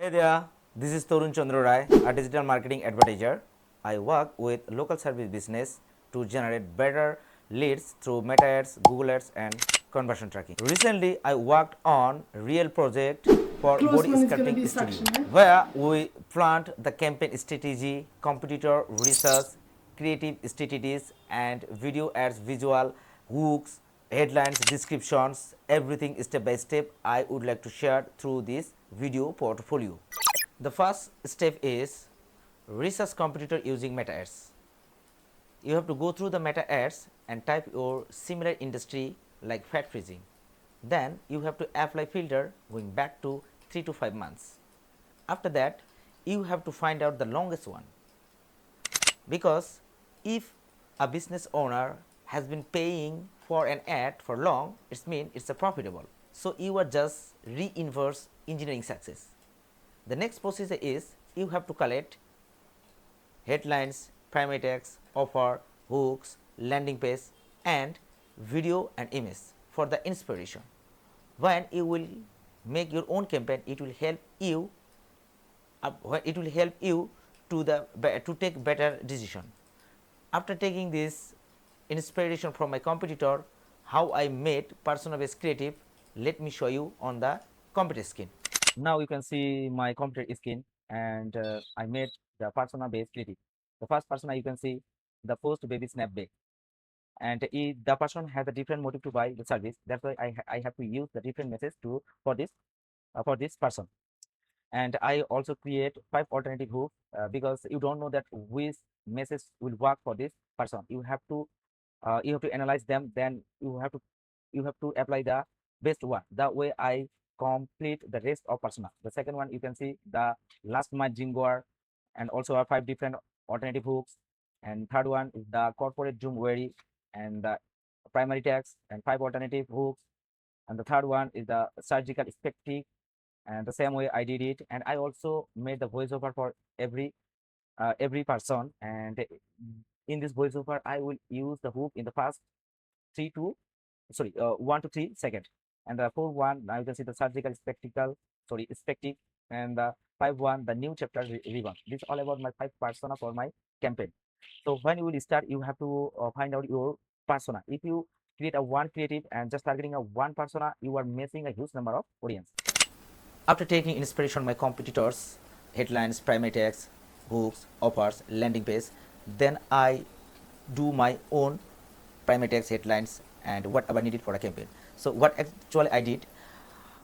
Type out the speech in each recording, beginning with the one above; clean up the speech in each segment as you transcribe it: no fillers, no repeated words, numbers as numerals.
Hey there, this is Torun Chandra Rai, a digital marketing advertiser. I work with local service business to generate better leads through Meta ads, Google ads and conversion tracking. Recently, I worked on real project for Close body one is gonna sculpting be studio suction, right? where we planned the campaign strategy, competitor research, creative strategies and video ads, visual hooks, headlines, descriptions, everything step by step I would like to share through this video portfolio. The first step is research competitor using meta ads. You have to go through the meta ads and type your similar industry like fat freezing. Then you have to apply filter going back to 3 to 5 months. After that, you have to find out the longest one, because if a business owner has been paying for an ad for long, it means it's a profitable. So you are just re-inverse engineering success. The next procedure is you have to collect headlines, primary text, offer, hooks, landing page and video and image for the inspiration. When you will make your own campaign, it will help you to take better decision. After taking this inspiration from my competitor, how I made persona based creative, let me show you on the computer screen. Now you can see my computer screen, and I made the persona based creative. The first persona you can see the first baby snap back, and if the person has a different motive to buy the service, that's why I have to use the different message to for this person. And I also create 5 alternative hooks, because you don't know that which message will work for this person. You have to analyze them, then you have to apply the best one. That way I complete the rest of persona. The second one you can see the last my jingoer, and also are 5 different alternative hooks. And third one is the corporate zoom query and the primary text and 5 alternative hooks. And the third one is the surgical spectic, and the same way I did it. And I also made the voiceover for every person. And in this voiceover I will use the hook in the first 1 to 3 seconds, and the fourth one now you can see the surgical spectacle, spectic, and the 5 1 the new chapter revamp. This is all about my 5 persona for my campaign. So when you will start, you have to find out your persona. If you create a one creative and just targeting a one persona, you are missing a huge number of audience. After taking inspiration from my competitors, headlines, primary text, hooks, offers, landing page, then I do my own primary text, headlines, and whatever needed for a campaign. So what actually I did,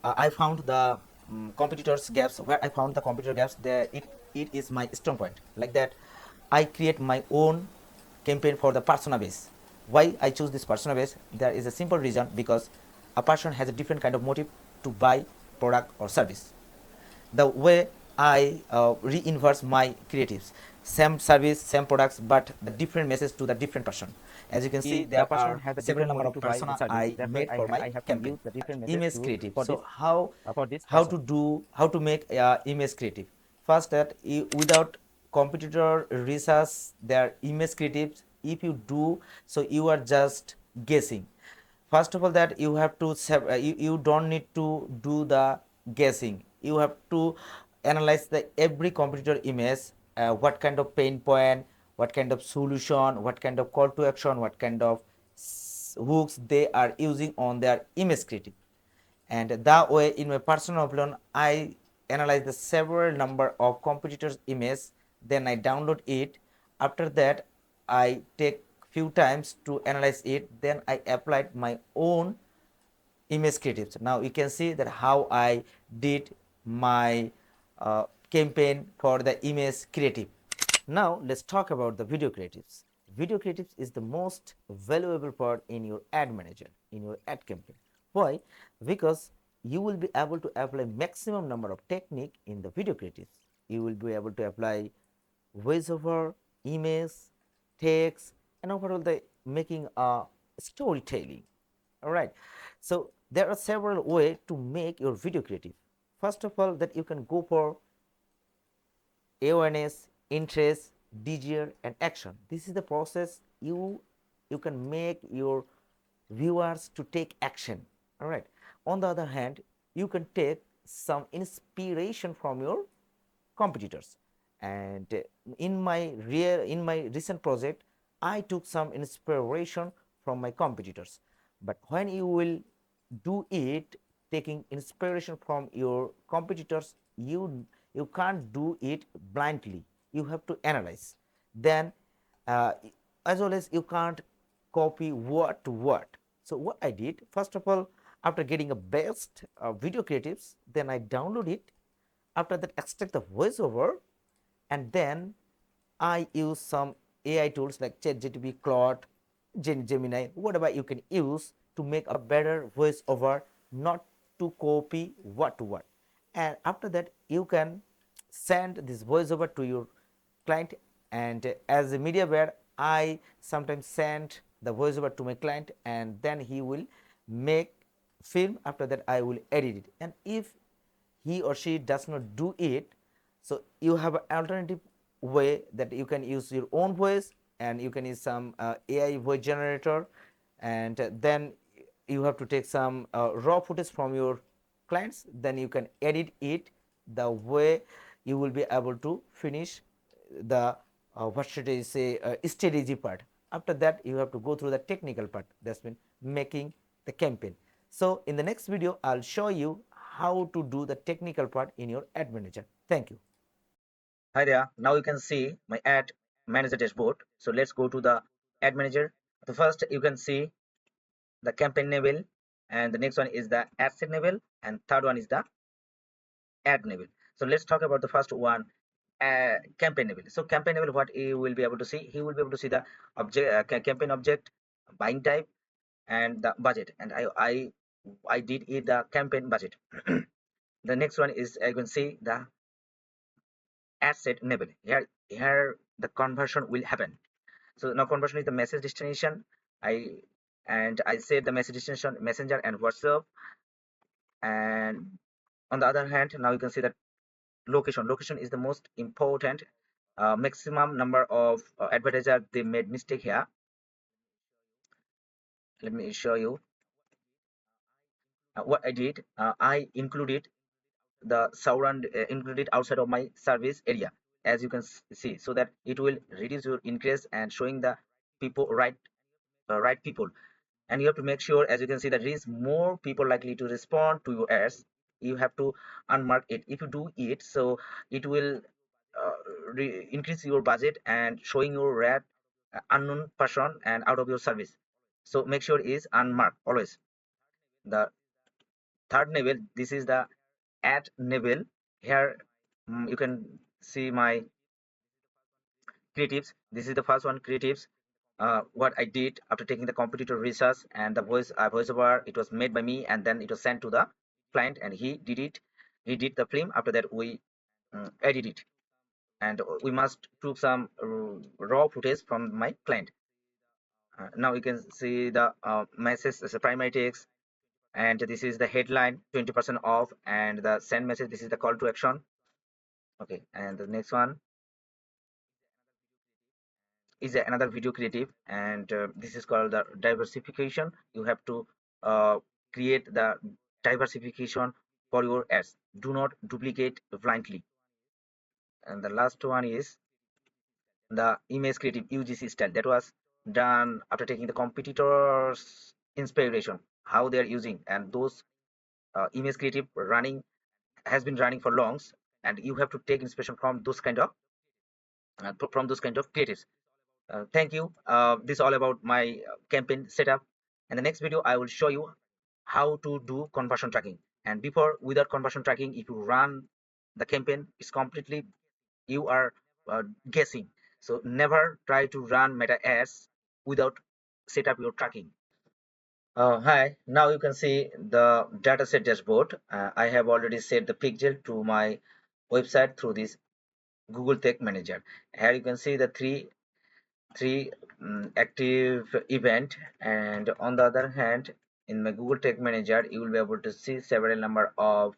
I found the competitors gaps. Where I found the competitor gaps, there it is my strong point. Like that, I create my own campaign for the persona base. Why I choose this persona base? There is a simple reason, because a person has a different kind of motive to buy product or service. The way I re-inverse my creatives, same service, same products, but the different message to the different person. As you can see, The there person are has a several different number motive of to buy the persona service. I That's why made for my I have to campaign. use the different message Image to creative. for So this for this how person. to do, how to make image creative? First, that without competitor research their image creatives, if you do, so you are just guessing. First of all, that you have to you don't need to do the guessing. You have to analyze the every competitor image, what kind of pain point, what kind of solution, what kind of call to action, what kind of hooks they are using on their image creative. And that way, in my personal opinion, I analyze the several number of competitors image, then I download it. After that, I take few times to analyze it, then I applied my own image creatives. Now you can see that how I did my campaign for the image creative. Now let's talk about the video creatives. Video creatives is the most valuable part in your ad manager, in your ad campaign. Why? Because you will be able to apply maximum number of technique in the video creatives. You will be able to apply voiceover, image, text, and overall the making a storytelling. All right. So there are several ways to make your video creative. First of all, that you can go for awareness, interest, desire, and action. This is the process you can make your viewers to take action. All right. On the other hand, you can take some inspiration from your competitors. And in my recent project, I took some inspiration from my competitors. But when you will do it taking inspiration from your competitors, you can't do it blindly. You have to analyze. Then uh, as well as you can't copy word to word. So what I did, first of all, after getting a best video creatives, then I download it. After that, extract the voiceover, and then I use some AI tools like ChatGPT, Claude, Gemini, whatever you can use to make a better voiceover, not to copy word to word. And after that, you can send this voiceover to your client. And as a media buyer, I sometimes send the voiceover to my client, and then he will make film. After that, I will edit it. And if he or she does not do it, so you have an alternative way that you can use your own voice, and you can use some AI voice generator. And then you have to take some raw footage from your clients, then you can edit it the way you will be able to finish the what should I say strategy part. After that, you have to go through the technical part, that's been making the campaign. So in the next video, I'll show you how to do the technical part in your ad manager. Thank you. Hi there. Now you can see my ad manager dashboard. So let's go to the ad manager. The first you can see the campaign level, and the next one is the ad set level, and third one is the ad level. So let's talk about the first one, campaign level. So campaign level, what he will be able to see, he will be able to see the object, campaign object, buying type, and the budget. And I did it the campaign budget. The next one is I can see the asset enable. Here the conversion will happen. So now conversion is the message destination. I said the message destination messenger and WhatsApp. And on the other hand, now you can see that location is the most important. Maximum number of advertiser they made mistake here. Let me show you what I did. I included the surround included outside of my service area, as you can see, so that it will reduce your increase and showing the people right people. And you have to make sure, as you can see, that there is more people likely to respond to your ads. You have to unmark it. If you do it, so it will uh, increase your budget and showing your red unknown person and out of your service. So make sure is unmarked always. The third level, this is the ad level. Here you can see my creatives. This is the first one, creatives. What I did after taking the competitor research and the voiceover, it was made by me, and then it was sent to the client, and he did it. He did the film. After that, we edit it, and we must took some raw footage from my client. Now you can see the message as a primary text, and this is the headline, 20% off, and the send message. This is the call to action. Okay, and the next one is another video creative, and this is called the diversification. You have to create the diversification for your ads. Do not duplicate blindly. And the last one is the image creative UGC style, that was done after taking the competitors inspiration, how they are using, and those image creative running has been running for longs, and you have to take inspiration from those kind of creatives. Thank you. This is all about my campaign setup. In the next video, I will show you how to do conversion tracking. And before, without conversion tracking, if you run the campaign, it's completely you are guessing. So never try to run meta ads without set up your tracking. Hi, now you can see the dataset dashboard. I have already set the pixel to my website through this Google Tag Manager. Here you can see the three active event, and on the other hand, in my Google Tag Manager, you will be able to see several number of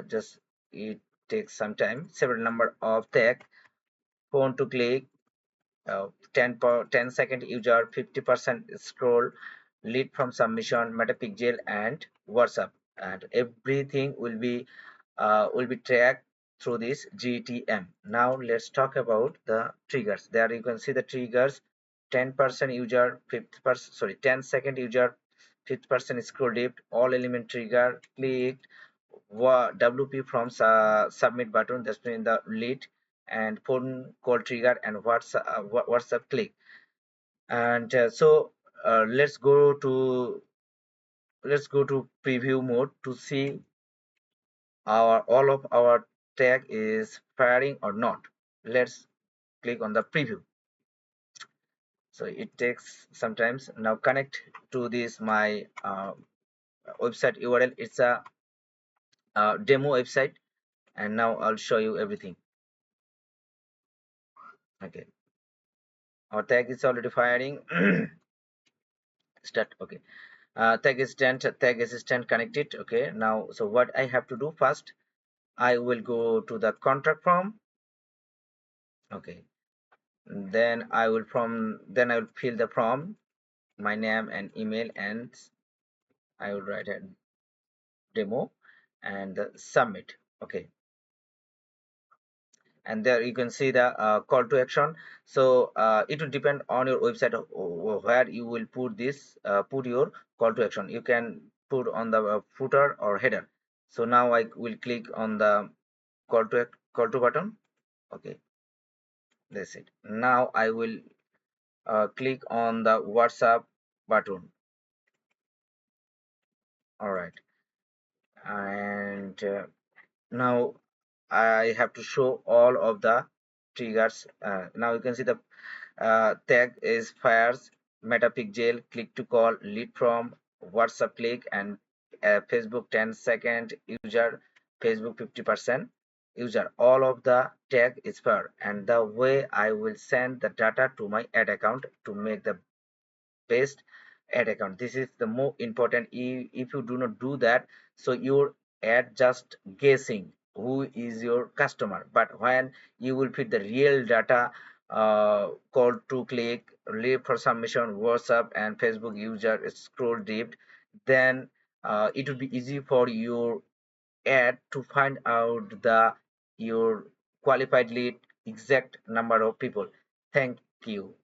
just it takes some time, several number of tag, phone to click, 10-second user, 50% scroll, lead from submission, Meta Pixel, and WhatsApp. and everything will be tracked through this GTM. Now let's talk about the triggers. There you can see the triggers: 10% user, 50%, sorry, 10-second user, 50% scroll dipped, all element trigger, clicked, WP from submit button, that's mean the lead, and phone call trigger, and WhatsApp click. And let's go to preview mode to see our all of our tag is firing or not. Let's click on the preview. So it takes sometimes. Now connect to this my website URL. It's a demo website, and now I'll show you everything. Okay, our tag is already firing. Start. Okay, tag assistant connected. Okay, now so what I have to do first, I will go to the contract form. Okay, then I will fill the form, my name and email, and I will write a demo and submit. Okay, and there you can see the call to action. So it will depend on your website where you will put this put your call to action. You can put on the footer or header. So now I will click on the call to button. Okay, that's it. Now I will click on the WhatsApp button. All right, and now I have to show all of the triggers. Now you can see the tag is fires, Meta Pixel, click to call, lead from, WhatsApp click, and Facebook 10-second user, Facebook 50% user. All of the tag is fire, and the way I will send the data to my ad account to make the best ad account. This is the more important. If you do not do that, so your ad just guessing who is your customer. But when you will fit the real data, call to click, leave for submission, WhatsApp and Facebook user scroll dipped, then it will be easy for your ad to find out the your qualified lead exact number of people. Thank you.